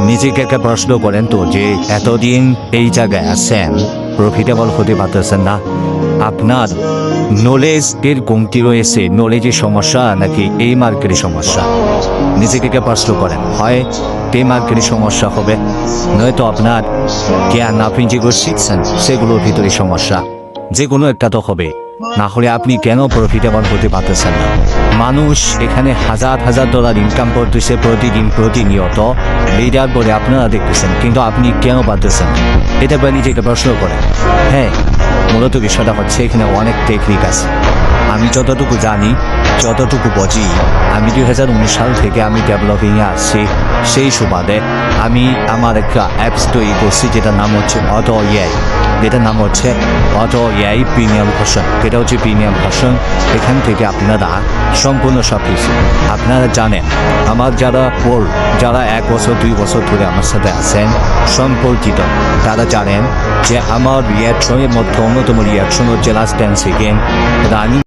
নিজেকে একটা প্রশ্ন করেন তো যে এতদিন এই জায়গায় আছেন, প্রফিটেবল হতে পারতেছেন না, আপনার নলেজের কমতি রয়েছে, নলেজের সমস্যা নাকি এই মার্কেটের সমস্যা? নিজেকে একটা প্রশ্ন করেন, হয় এই মার্কেটের সমস্যা হবে, নয়তো আপনার জ্ঞান আপনি যেগুলো শিখছেন সেগুলোর ভিতরে সমস্যা, যে কোনো একটা তো হবে। না হলে আপনি কেন প্রফিটেবল হতে পারতেছেন না? মানুষ এখানে হাজার হাজার ডলার ইনকাম করতেছে প্রতিদিন প্রতিনিয়ত, লিডার বলে আপনারা দেখতেছেন, কিন্তু আপনি কেন পারতেছেন? এটা বা নিজেকে প্রশ্ন করেন। হ্যাঁ, মূলত বিষয়টা হচ্ছে এখানে অনেক টেকনিক আছে। আমি যতটুকু জানি, যতটুকু বুঝি, আমি 2019 সাল থেকে আমি ডেভেলপিংয়ে আসছি। সেই সুবাদে আমি আমার একটা অ্যাপস তৈরি করছি যেটার নাম হচ্ছে অটো এআই। যেটার নাম হচ্ছে অটো এআই প্রিমিয়াম ভার্সন। এটা হচ্ছে প্রিমিয়াম ভার্সন। এখান থেকে আপনারা সম্পূর্ণ সব কিছু আপনারা জানেন। আমার যারা 1 বছর 2 বছর ধরে আমার সাথে আছেন সম্পর্কিত, তারা জানেন যে আমার রিয়াকশনের মধ্যে অন্যতম রিয়াকশন হচ্ছে লাস্ট 10 সেকেন্ড রানিং